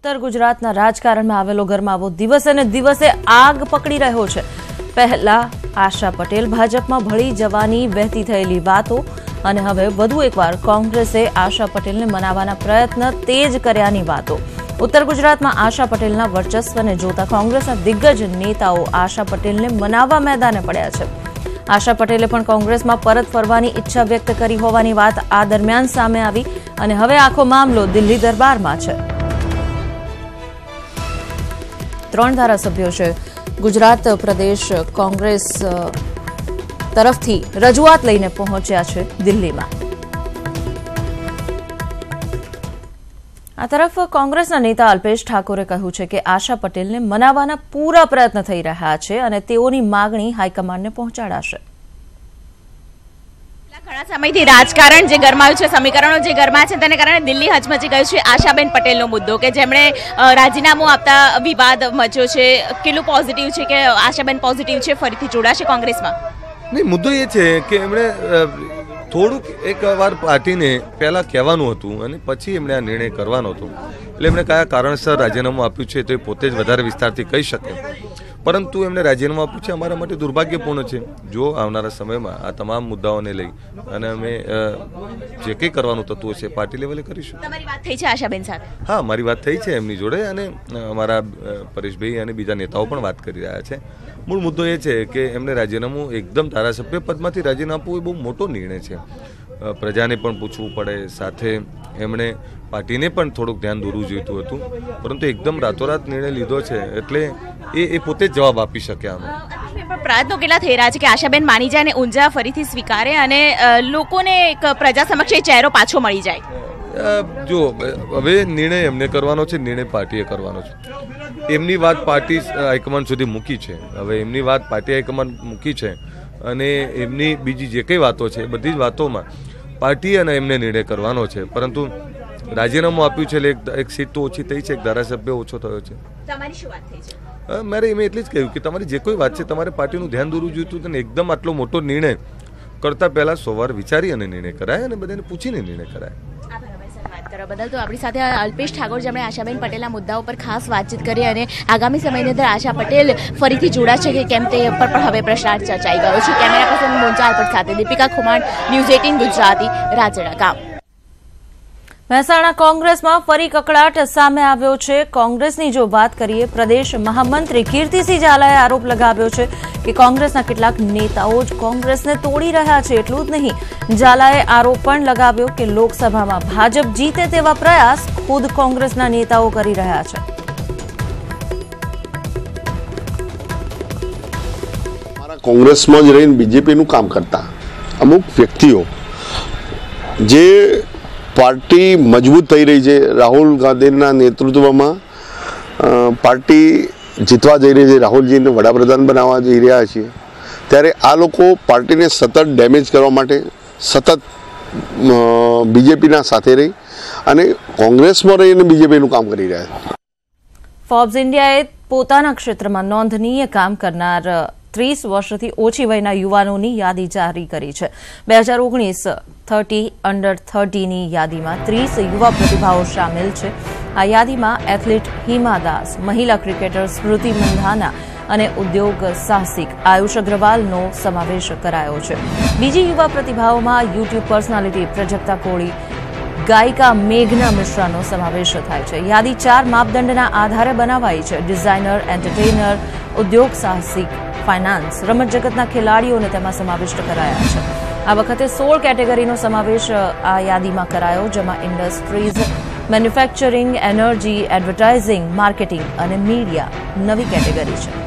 ઉત્તર ગુજરાતના રાજકારણમાં આવેલો ગરમાવો દિવસે ને દિવસે આગ પકડી રહ્યો છે। પહેલા આશા પટેલ ભાજપમાં ભળી જવાની વહેતી થયેલી વાતો અને હવે વધુ એકવાર કોંગ્રેસે આશા પટેલને મનાવવાના પ્રયત્ન તેજ કર્યાની વાતો। ઉત્તર ગુજરાતમાં આશા પટેલના વર્ચસ્વને જોતા કોંગ્રેસના દિગ્ગજ નેતાઓ આશા પટેલને મનાવવા મેદાને પડ્યા છે। આશા પટેલે પણ કોંગ્રેસમાં પરત ફરવાની ઈચ્છા વ્યક્ત કરી હોવાની વાત આ દરમિયાન સામે આવી અને હવે આખો મામલો દિલ્હી દરબારમાં છે। 3 ધારાસભ્યો છે ગુજરાત પ્રદેશ કોંગ્રેસ તરફથી રજૂઆત લઈને પહોંચ્યા છે દિલ્હીમાં। આ તરફ કોંગ્રેસના નેતા અલ્પેશ ઠાકોરે કહ્યું છે કે આશા પટેલને મનાવવાના પૂરા પ્રયત્ન થઈ રહ્યા છે અને તેઓની માંગણી હાઈકમાન્ડને પહોંચાડાશે। ઘણા સમયથી રાજકારણ જે ગરમાયું છે, સમીકરણો જે ગરમા છે તેને કારણે દિલ્હી હચમચી ગયું છે। આશાબેન પટેલનો મુદ્દો કે જેમણે રાજીનામું આપતા વિવાદ મચ્યો છે, કેટલું પોઝિટિવ છે કે આશાબેન પોઝિટિવ છે, ફરીથી જોડાશે કોંગ્રેસમાં? નહીં, મુદ્દો એ છે કે એમણે થોડુંક એકવાર પાર્ટીને પહેલાં કહેવાનું હતું અને પછી એમણે આ નિર્ણય કરવાનો હતો, એટલે એમણે કયા કારણસર રાજીનામું આપ્યું છે તો એ પોતે જ વધારે વિસ્તારથી કહી શકે, પરંતુ એમણે રાજીનામું આપ્યું છે અમારા માટે દુર્ભાગ્યપૂર્ણ છે। જો આવનારા સમયમાં આ તમામ મુદ્દાઓને લઈ અને અમે જે કંઈ કરવાનું થતું હશે પાર્ટી લેવલે કરીશું। તમારી વાત થઈ છે આશાબેન સાથે? હા, મારી વાત થઈ છે એમની જોડે અને અમારા પરેશભાઈ અને બીજા નેતાઓ પણ વાત કરી રહ્યા છે। મૂળ મુદ્દો એ છે કે એમને રાજીનામું એકદમ ધારાસભ્ય પદમાંથી રાજીનામું આપવું એ બહુ મોટો નિર્ણય છે। પ્રજાને પણ પૂછવું પડે, સાથે એમણે પાર્ટીને પણ થોડુંક ધ્યાન દોરવું જોઈતું હતું, પરંતુ એકદમ રાતોરાત નિર્ણય લીધો છે એટલે એ પોતે જ જવાબ આપી શકે આનો। પ્રયત્નો કેટલા થઈ રહ્યા છે કે આશાબેન માની જાય અને ઊંઝા ફરીથી સ્વીકારે અને લોકોને એક પ્રજા સમક્ષ એ ચહેરો પાછો મળી જાય? જો હવે નિર્ણય એમને કરવાનો છે, નિર્ણય પાર્ટીએ કરવાનો છે। એમની વાત પાર્ટી હાઈકમાન્ડ સુધી મૂકી છે, હવે એમની વાત પાર્ટી હાઈકમાન્ડ મૂકી છે અને એમની બીજી જે કંઈ વાતો છે બધી જ વાતોમાં પાર્ટી અને એમને નિર્ણય કરવાનો છે, પરંતુ રાજીનામું આપ્યું છે એટલે એક સીટ તો ઓછી થઈ છે, એક ધારાસભ્ય ઓછો થયો છે। તમારી શું વાત થઈ છે? મારે એમ એટલી જ કહ્યું કે તમારી જે કોઈ વાત છે તમારે પાર્ટીનું ધ્યાન દોરવું જોઈતું હતું, એકદમ આટલો મોટો નિર્ણય કરતા પહેલા 100 વાર વિચારી અને નિર્ણય કરાય અને બધાને પૂછીને નિર્ણય કરાય। બદલ તો આપણી સાથે અલ્પેશ ઠાકોર જેમણે આશાબેન પટેલના મુદ્દાઓ પર ખાસ વાતચીત કરી અને આગામી સમયની અંદર આશા પટેલ ફરીથી જોડાશે કે કેમ તે પર પણ હવે પ્રશ્ન ચર્ચાઈ ગયો છે। કેમેરા પર્સન મોંચાલ પર સાથે દીપિકા ખુમાણ, ન્યૂઝ 18 ગુજરાતી, રાજડા ગામ। મહેસાણા કોંગ્રેસમાં ફરી કકળાટ સામે આવ્યો છે। કોંગ્રેસની જો વાત કરીએ, પ્રદેશ મહામંત્રી કીર્તિસિંહ ઝાલાએ આરોપ લગાવ્યો છે કે કોંગ્રેસના કેટલાક નેતાઓ જ કોંગ્રેસને તોડી રહ્યા છે। એટલું જ નહીં, ઝાલાએ આરોપ પણ લગાવ્યો કે લોકસભામાં ભાજપ જીતે તેવા પ્રયાસ ખુદ કોંગ્રેસના નેતાઓ કરી રહ્યા છે। કોંગ્રેસમાં જ રહીને બીજેપીનું કામ કરતા અમુક વ્યક્તિઓ જે પાર્ટી મજબૂત થઈ રહી છે, રાહુલ ગાંધીના નેતૃત્વમાં પાર્ટી જીતવા જઈ રહી છે, રાહુલજીને વડાપ્રધાન બનાવવા જઈ રહ્યા છીએ, ત્યારે આ લોકો પાર્ટીને સતત ડેમેજ કરવા માટે સતત બીજેપીના સાથે રહી અને કોંગ્રેસમાં રહીને બીજેપીનું કામ કરી રહ્યા છે। ફોર્બ્સ ઇન્ડિયાએ પોતાના ક્ષેત્રમાં નોંધનીય કામ કરનાર 30 વર્ષથી ઓછી વયના યુવાનોની યાદી જારી કરી છે। 2019 30 અંડર 30ની યાદીમાં 30 યુવા પ્રતિભાઓ સામેલ છે। આ યાદીમાં એથ્લીટ હિમા દાસ, મહિલા ક્રિકેટર સ્મૃતિ મંધાના અને ઉદ્યોગ સાહસિક આયુષ અગ્રવાલનો સમાવેશ કરાયો છે। બીજી યુવા પ્રતિભાઓમાં યુટ્યુબ પર્સનાલિટી પ્રજક્તા કોળી, ગાયિકા મેઘના મિશ્રાનો સમાવેશ થાય છે। યાદી 4 માપદંડના આધારે બનાવાઈ છે। ડિઝાઇનર, એન્ટરટેનર, ઉદ્યોગ સાહસિક, ફાઇનાન્સ, રમત જગતના ખેલાડીઓને તેમાં સમાવિષ્ટ કરાયા છે। આ વખતે 16 કેટેગરીનો સમાવેશ આ યાદીમાં કરાયો, જેમાં industries, manufacturing, energy, advertising, marketing અને મીડિયા નવી કેટેગરી છે।